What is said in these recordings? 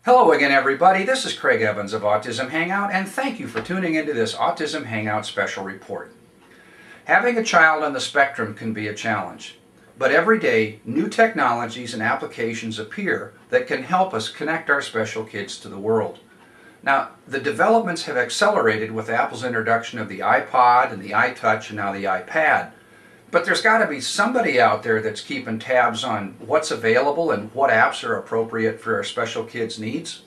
Hello again, everybody. This is Craig Evans of Autism Hangout, and thank you for tuning into this Autism Hangout special report. Having a child on the spectrum can be a challenge, but every day new technologies and applications appear that can help us connect our special kids to the world. Now, the developments have accelerated with Apple's introduction of the iPod and the iTouch and now the iPad. But there's got to be somebody out there that's keeping tabs on what's available and what apps are appropriate for our special kids' needs.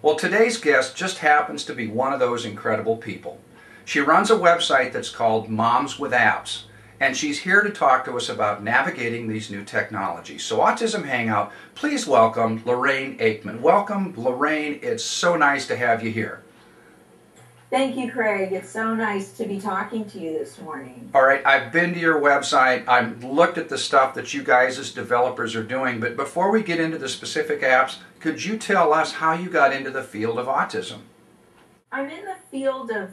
Well, today's guest just happens to be one of those incredible people. She runs a website that's called momswithapps, and she's here to talk to us about navigating these new technologies. So Autism Hangout, please welcome Lorraine Akemann. Welcome, Lorraine. It's so nice to have you here. Thank you, Craig. It's so nice to be talking to you this morning. All right, I've been to your website. I've looked at the stuff that you guys as developers are doing, but before we get into the specific apps, could you tell us how you got into the field of autism? I'm in the field of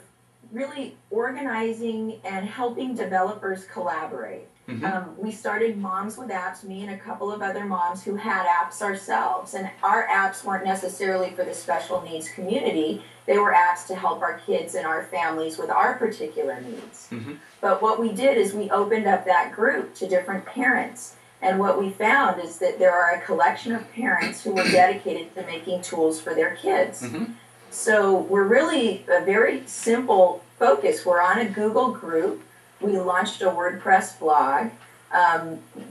really organizing and helping developers collaborate. We started Moms with Apps, me and a couple of other moms who had apps ourselves, and our apps weren't necessarily for the special needs community. They were apps to help our kids and our families with our particular needs. But what we did is we opened up that group to different parents, and what we found is that there are a collection of parents who were dedicated to making tools for their kids. So we're really a very simple focus. We're on a Google group. We launched a WordPress blog.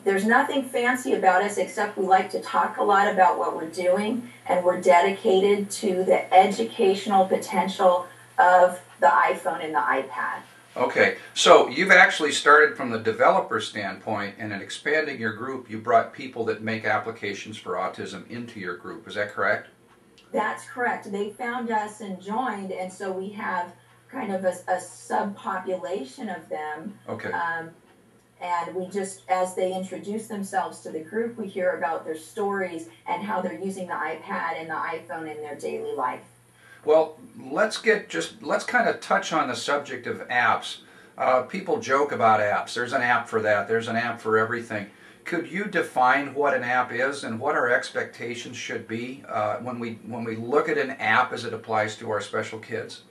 There's nothing fancy about us except we like to talk a lot about what we're doing, and we're dedicated to the educational potential of the iPhone and the iPad. Okay, so you've actually started from the developer standpoint, and in expanding your group, you brought people that make applications for autism into your group. Is that correct? That's correct. They found us and joined, and so we have kind of a subpopulation of them. Okay. And we just, as they introduce themselves to the group, we hear about their stories and how they're using the iPad and the iPhone in their daily life. Well, let's kind of touch on the subject of apps. People joke about apps. There's an app for that. There's an app for everything. Could you define what an app is and what our expectations should be when we look at an app as it applies to our special kids?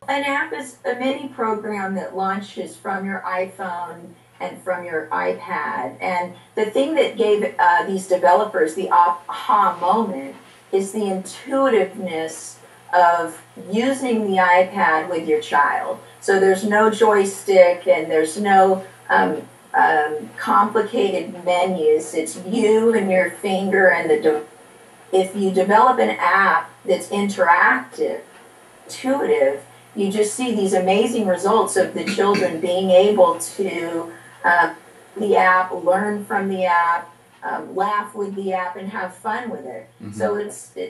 An app is a mini program that launches from your iPhone and from your iPad. And the thing that gave these developers the aha moment is the intuitiveness of using the iPad with your child. So there's no joystick and there's no complicated menus. It's you and your finger and if you develop an app that's interactive, intuitive, you just see these amazing results of the children being able to the app, learn from the app, laugh with the app, and have fun with it. So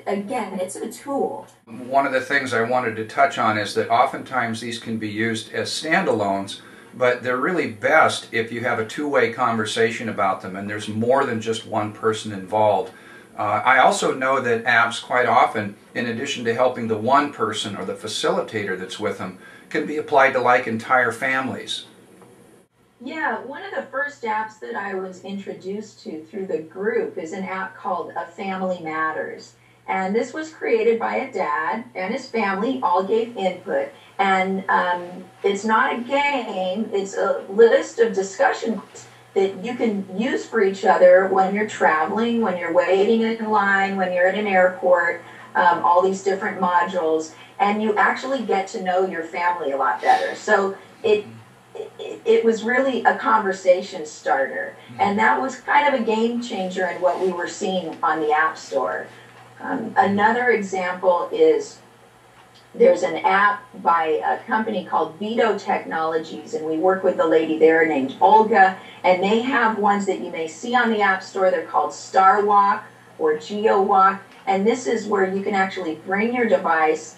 again, it's a tool. One of the things I wanted to touch on is that oftentimes these can be used as standalones, but they're really best if you have a two-way conversation about them and there's more than just one person involved. I also know that apps quite often, in addition to helping the one person or the facilitator that's with them, can be applied to like entire families. Yeah, one of the first apps that I was introduced to through the group is an app called A Family Matters. And this was created by a dad and his family, all gave input. And it's not a game, it's a list of discussion that you can use for each other when you're traveling, when you're waiting in line, when you're at an airport, all these different modules, and you actually get to know your family a lot better. So it was really a conversation starter, and that was kind of a game changer in what we were seeing on the App Store. Another example is there's an app by a company called Veto Technologies, and we work with a lady there named Olga, and they have ones that you may see on the App Store. They're called Star Walk or Geo Walk, and this is where you can actually bring your device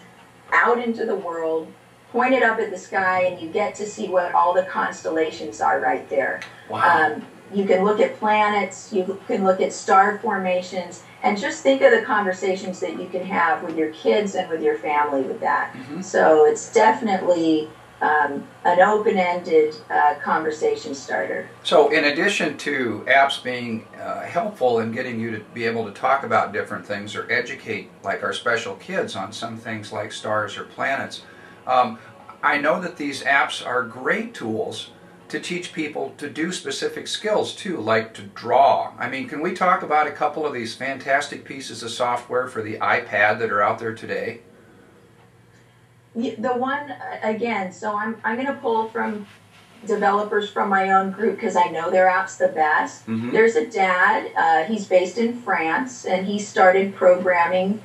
out into the world, point it up at the sky, and you get to see what all the constellations are right there. Wow. You can look at planets, you can look at star formations, and just think of the conversations that you can have with your kids and with your family with that. So it's definitely an open-ended conversation starter. So in addition to apps being helpful in getting you to be able to talk about different things or educate, like our special kids, on some things like stars or planets, I know that these apps are great tools to teach people to do specific skills too, like to draw. I mean, can we talk about a couple of these fantastic pieces of software for the iPad that are out there today? The one, again, so I'm going to pull from developers from my own group because I know their app's the best. There's a dad, he's based in France, and he started programming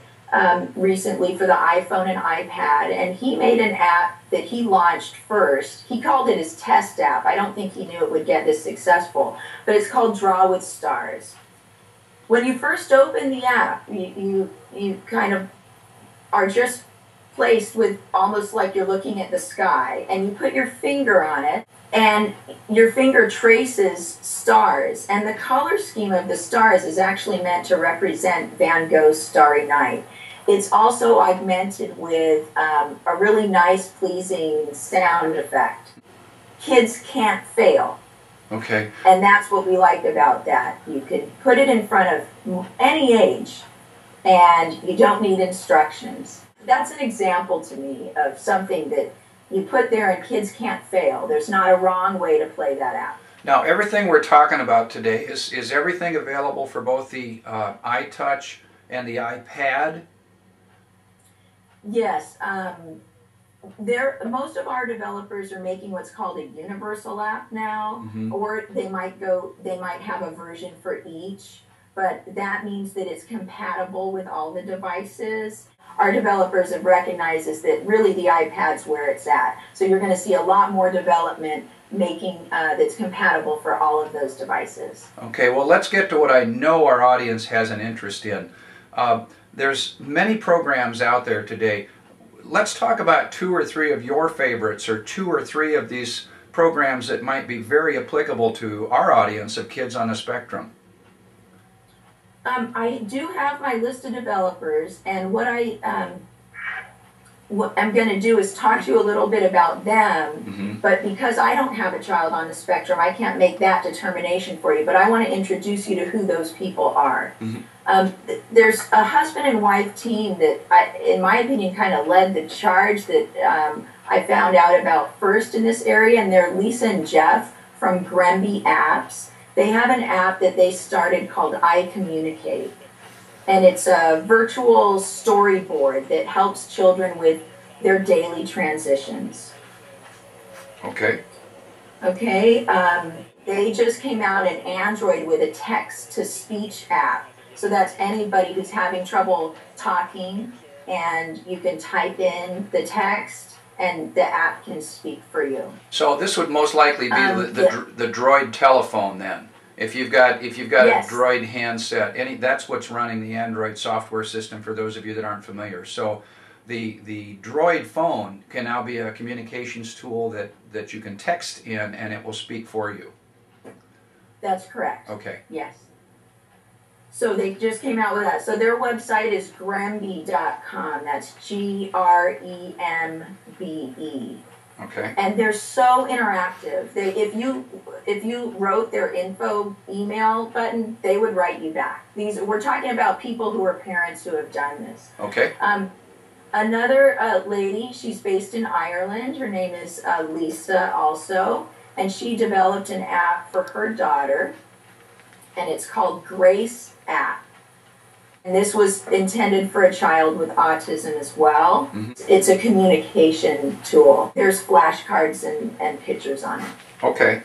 recently for the iPhone and iPad, and he made an app that he launched first. He called it his test app. I don't think he knew it would get this successful, but it's called Draw with Stars. When you first open the app, you kind of are just placed with almost like you're looking at the sky, and you put your finger on it, and your finger traces stars, and the color scheme of the stars is actually meant to represent Van Gogh's Starry Night. It's also augmented with a really nice, pleasing sound effect. Kids can't fail. Okay. And that's what we like about that. You can put it in front of any age, and you don't need instructions. That's an example to me of something that you put there and kids can't fail. There's not a wrong way to play that app. Now, everything we're talking about today, is everything available for both the iTouch and the iPad? Yes. Most of our developers are making what's called a universal app now, or they might have a version for each, but that means that it's compatible with all the devices. Our developers have recognized is that really the iPad's where it's at. So you're going to see a lot more development making that's compatible for all of those devices. Okay, well, let's get to what I know our audience has an interest in. There's many programs out there today. Let's talk about 2 or 3 of your favorites, or 2 or 3 of these programs that might be very applicable to our audience of kids on the spectrum. I do have my list of developers, and what I'm going to do is talk to you a little bit about them, but because I don't have a child on the spectrum, I can't make that determination for you, but I want to introduce you to who those people are. There's a husband and wife team that, in my opinion, kind of led the charge that I found out about first in this area, and they're Lisa and Jeff from Gremby Apps. They have an app that they started called iCommunicate, and it's a virtual storyboard that helps children with their daily transitions. Okay. Okay, they just came out in Android with a text-to-speech app. So that's anybody who's having trouble talking, and you can type in the text, and the app can speak for you. So this would most likely be the Droid telephone then. If you've got yes. a Droid handset, that's what's running the Android software system for those of you that aren't familiar. So the Droid phone can now be a communications tool that you can text in, and it will speak for you. That's correct. Okay. Yes. So they just came out with that. So their website is grembe.com. That's Grembe. Okay. And they're so interactive. If you wrote their info email button, they would write you back. We're talking about people who are parents who have done this. Okay. Another lady, she's based in Ireland. Her name is Lisa also, and she developed an app for her daughter, and it's called Grace App. And this was intended for a child with autism as well. It's a communication tool. There's flashcards and pictures on it. Okay.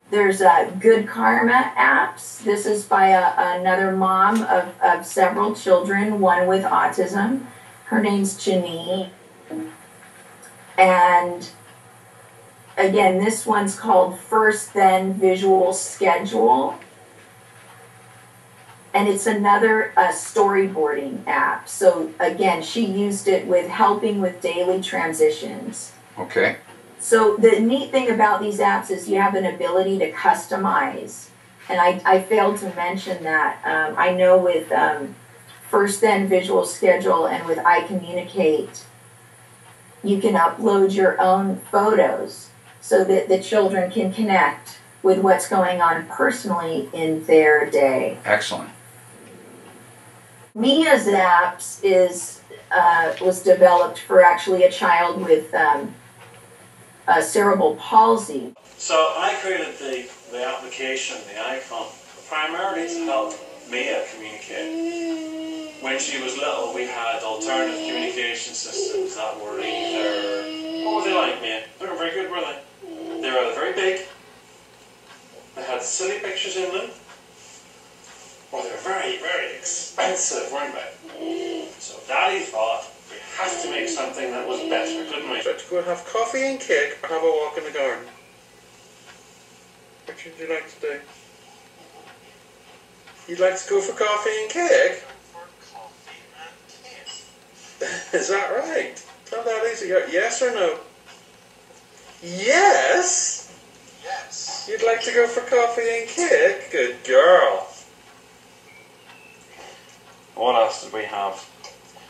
There's Good Karma Apps. This is by another mom of several children, one with autism. Her name's Janine. And again, this one's called First Then Visual Schedule. And it's another storyboarding app. So again, she used it with helping with daily transitions. Okay. So the neat thing about these apps is you have an ability to customize. And I failed to mention that. I know with First Then Visual Schedule and with iCommunicate, you can upload your own photos so that the children can connect with what's going on personally in their day. Excellent. Mia Zaps was developed for actually a child with cerebral palsy. So I created the application, the icon, primarily to help Mia communicate. When she was little, we had alternative communication systems that were either... What were they like, Mia? They weren't very good, were they? They were either very big, they had silly pictures in them, or they were very, very expensive, weren't they? So Daddy thought we had to make something that was better, couldn't we? To go and have coffee and cake or have a walk in the garden. Which would you like to do? You'd like to go for coffee and cake? Is that right? Tell that easy. Yes or no? Yes? Yes. You'd like to go for coffee and cake? Good girl. What else did we have?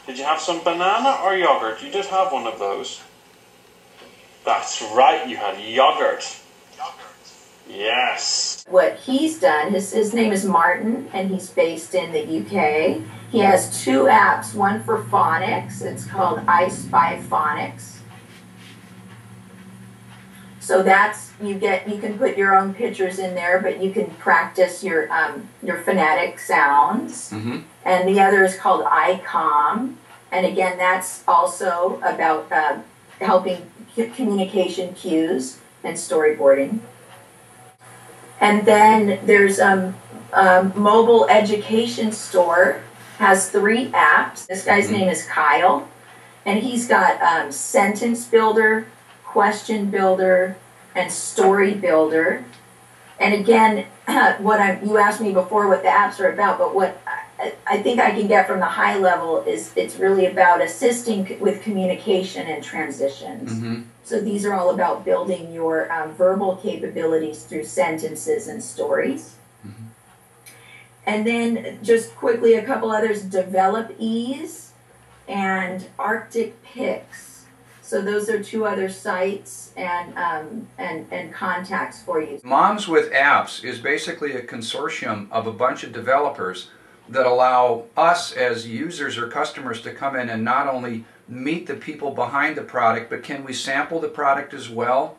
Did you have some banana or yogurt? You did have one of those. That's right, you had yogurt. Yes. What he's done, his name is Martin, and he's based in the UK. He has 2 apps, one for phonics. It's called iSpy Phonics. So that's, you can put your own pictures in there, but you can practice your phonetic sounds. Mm-hmm. And the other is called iCom. And again, that's also about helping communication cues and storyboarding. And then there's Mobile Education Store, has 3 apps. This guy's name is Kyle, and he's got Sentence Builder, Question Builder, and Story Builder. And again, you asked me before what the apps are about, but what I think I can get from the high level is it's really about assisting with communication and transitions. Mm-hmm. So these are all about building your verbal capabilities through sentences and stories. Mm-hmm. And then just quickly, a couple others, Develop Ease and Arctic Picks. So those are 2 other sites and contacts for you. Moms with Apps is basically a consortium of a bunch of developers that allow us as users or customers to come in and not only meet the people behind the product, but can we sample the product as well?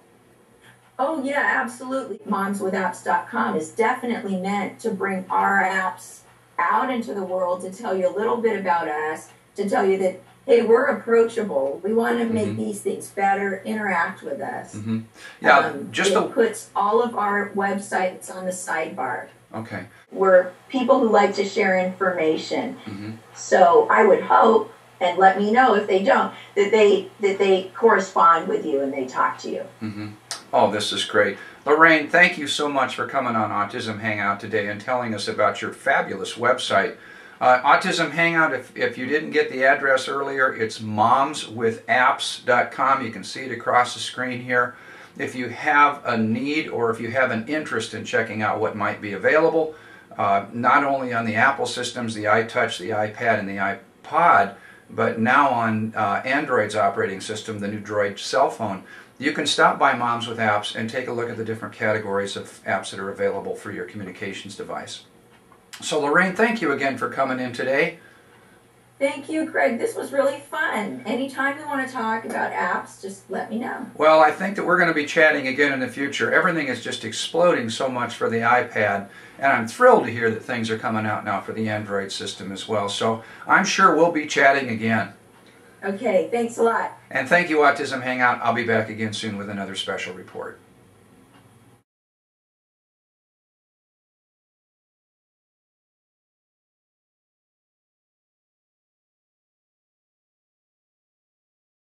Oh yeah, absolutely. momswithapps.com is definitely meant to bring our apps out into the world, to tell you a little bit about us, to tell you that, hey, we're approachable. We want to make these things better. Interact with us. Mm-hmm. Yeah, it puts all of our websites on the sidebar. Okay. We're people who like to share information. Mm-hmm. So I would hope, and let me know if they don't, that they correspond with you and they talk to you. Mm-hmm. Oh, this is great. Lorraine, thank you so much for coming on Autism Hangout today and telling us about your fabulous website. Autism Hangout, if you didn't get the address earlier, it's momswithapps.com. You can see it across the screen here. If you have a need or if you have an interest in checking out what might be available, not only on the Apple systems, the iTouch, the iPad, and the iPod, but now on Android's operating system, the new Droid cell phone, you can stop by Moms with Apps and take a look at the different categories of apps that are available for your communications device. So Lorraine, thank you again for coming in today. Thank you, Craig. This was really fun. Anytime you want to talk about apps, just let me know. Well, I think that we're going to be chatting again in the future. Everything is just exploding so much for the iPad, and I'm thrilled to hear that things are coming out now for the Android system as well. So I'm sure we'll be chatting again. Okay, thanks a lot. And thank you, Autism Hangout. I'll be back again soon with another special report.